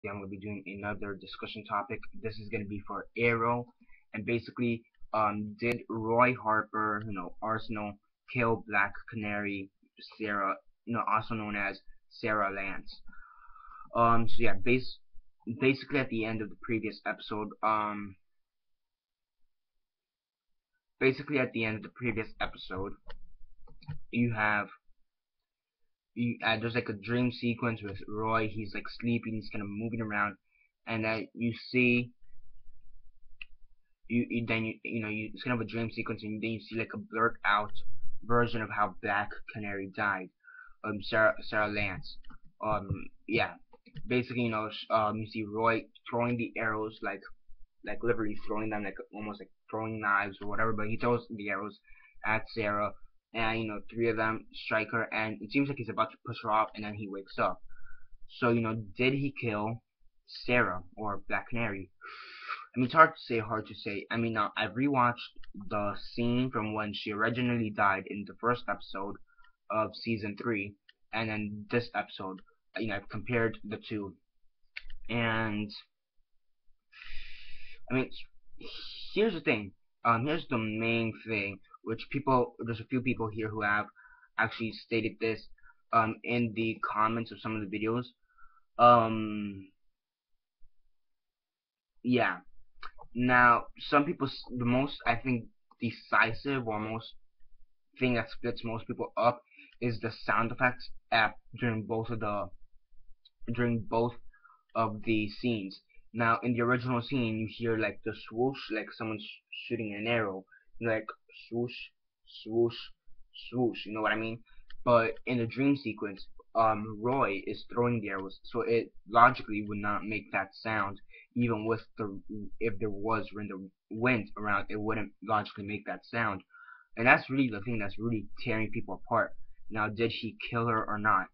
I'm going to be doing another discussion topic. This is going to be for Arrow, and basically, did Roy Harper, Arsenal, kill Black Canary Sarah, also known as Sarah Lance? So yeah, basically at the end of the previous episode, you have there's like a dream sequence with Roy. He's like sleeping, he's kind of moving around, and then you see it's kind of a dream sequence, and then you see like a blurred out version of how Black Canary died. Sarah Lance. Yeah, basically, you see Roy throwing the arrows, like literally throwing them, like almost like throwing knives or whatever. But he throws the arrows at Sarah, and three of them strike her, and it seems like he's about to push her off, and then he wakes up. So did he kill Sarah or Black Canary? I mean, it's hard to say. I mean, I've rewatched the scene from when she originally died in the first episode of season 3, and then this episode. I've compared the two, and I mean, here's the thing. Here's the main thing, which there's a few people here who have actually stated this, in the comments of some of the videos. Um, yeah. Now, some people, the most, I think, decisive or most thing that splits most people up is the sound effects at during both of the scenes. Now, in the original scene, you hear like the swoosh, like someone's shooting an arrow, like swoosh, swoosh, swoosh. You know what I mean? But in the dream sequence, Roy is throwing the arrows, so it logically would not make that sound, even with if there was wind around, it wouldn't logically make that sound, and that's really the thing that's really tearing people apart. Now, did he kill her or not?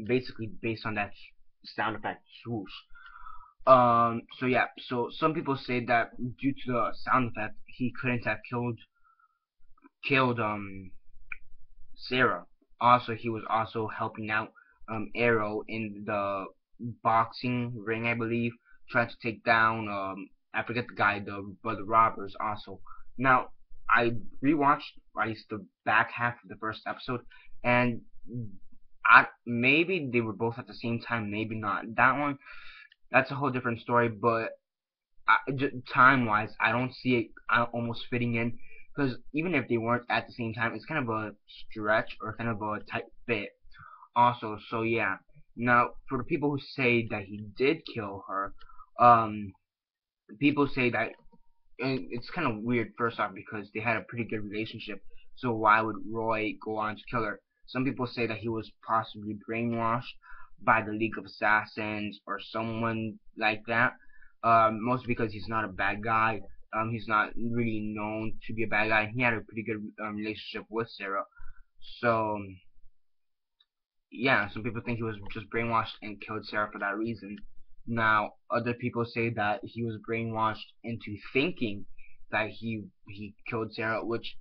Basically based on that sound effect swoosh. So yeah, so some people say that due to the sound effect, he couldn't have killed Sarah. Also, he was also helping out Arrow in the boxing ring, I believe, trying to take down I forget the guy, the robbers also. Now, I rewatched at least the back half of the first episode, and maybe they were both at the same time, maybe not. That's a whole different story, but time-wise, I don't see it almost fitting in, because even if they weren't at the same time, it's kind of a stretch or kind of a tight fit. Also, so yeah. Now, for the people who say that he did kill her, um, people say that it's kind of weird. First off, because they had a pretty good relationship, so why would Roy go on to kill her? Some people say that he was possibly brainwashed by the League of Assassins or someone like that. Mostly because he's not a bad guy. He's not really known to be a bad guy. He had a pretty good relationship with Sarah. So yeah, some people think he was just brainwashed and killed Sarah for that reason. Now, other people say that he was brainwashed into thinking that he killed Sarah, which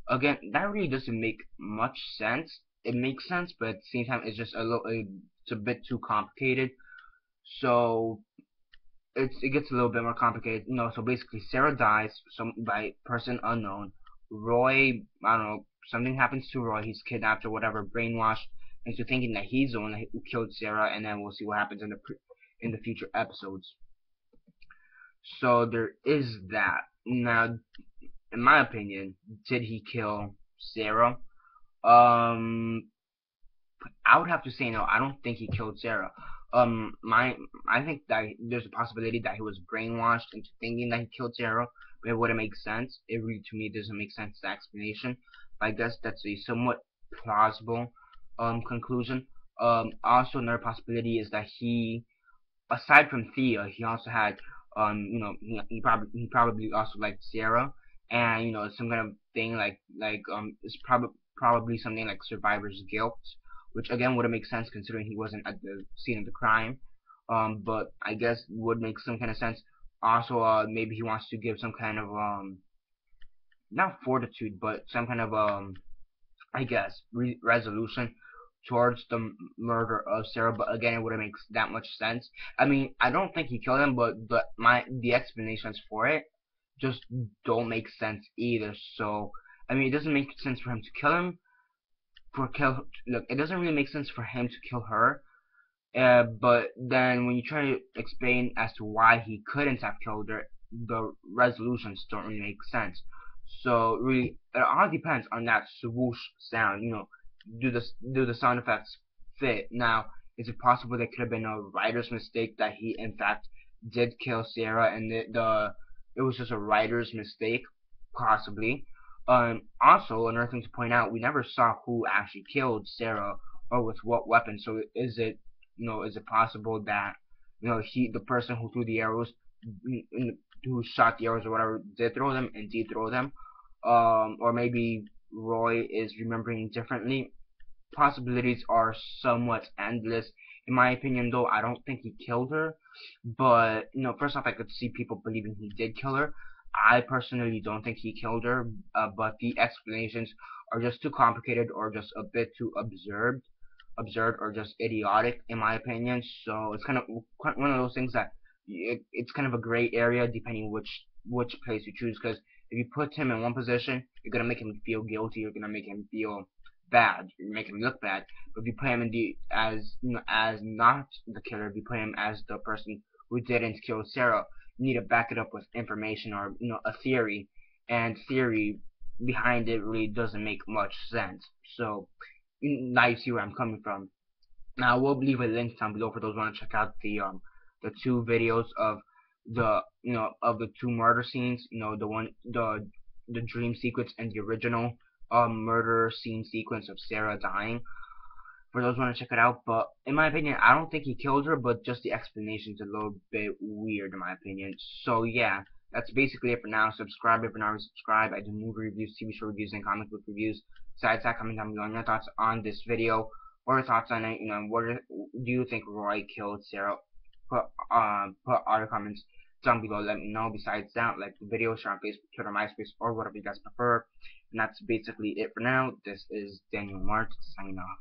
again, that really doesn't make much sense. It makes sense, but at the same time, it's a bit too complicated. So it gets a little bit more complicated. So basically, Sarah dies by person unknown. Roy, I don't know, something happens to Roy. He's kidnapped or whatever, brainwashed into thinking that he's the one who killed Sarah, and then we'll see what happens in the future episodes. So there is that. Now, in my opinion, did he kill Sarah? Um, I would have to say no. I don't think he killed Sarah. I think that there's a possibility that he was brainwashed into thinking that he killed Sarah, but it wouldn't make sense. It really, to me, doesn't make sense, the explanation. But I guess that's a somewhat plausible conclusion. Also, another possibility is that aside from Thea, he also had he probably also liked Sarah, and some kind of thing it's probably something like survivor's guilt, which again wouldn't make sense considering he wasn't at the scene of the crime. But I guess would make some kind of sense. Also, maybe he wants to give some kind of not fortitude, but some kind of I guess resolution towards the murder of Sarah, but again, it wouldn't make that much sense. I mean, I don't think he killed him, but the explanations for it just don't make sense either. So, I mean, it doesn't make sense for him to kill him. Look, it doesn't really make sense for him to kill her. But then when you try to explain as to why he couldn't have killed her, the resolutions don't really make sense. So really, it all depends on that swoosh sound. Do the sound effects fit? Now, is it possible there could have been a writer's mistake that he in fact did kill Sarah, and it was just a writer's mistake, possibly. Also, another thing to point out, we never saw who actually killed Sarah or with what weapon. So is it possible that the person who threw the arrows, who shot the arrows or whatever, did throw them and did throw them, or maybe Roy is remembering differently. Possibilities are somewhat endless. In my opinion, though, I don't think he killed her. But first off, I could see people believing he did kill her. I personally don't think he killed her, but the explanations are just too complicated or just a bit too absurd or just idiotic in my opinion. So it's kind of one of those things that it's kind of a gray area depending which place you choose. Because if you put him in one position, you're gonna make him feel guilty. You're gonna make him feel bad. You make him look bad. But if you put him in as not the killer, if you put him as the person who didn't kill Sarah, you need to back it up with information or a theory. And theory behind it really doesn't make much sense. So now you see where I'm coming from. Now I will leave a link down below for those who want to check out the two videos of the two murder scenes. The dream sequence and the original murder scene sequence of Sarah dying. For those who want to check it out, but in my opinion, I don't think he killed her, but just the explanation's a little bit weird in my opinion. So yeah, that's basically it for now. Subscribe if you're not already subscribed. I do movie reviews, TV show reviews, and comic book reviews. Besides that, comment down below on your thoughts on this video, or your thoughts on it. Do you think Roy killed Sarah? Put all your comments down below. Let me know. Besides that, like the video, share on Facebook, Twitter, MySpace, or whatever you guys prefer. And that's basically it for now. This is Daniel Mart signing off.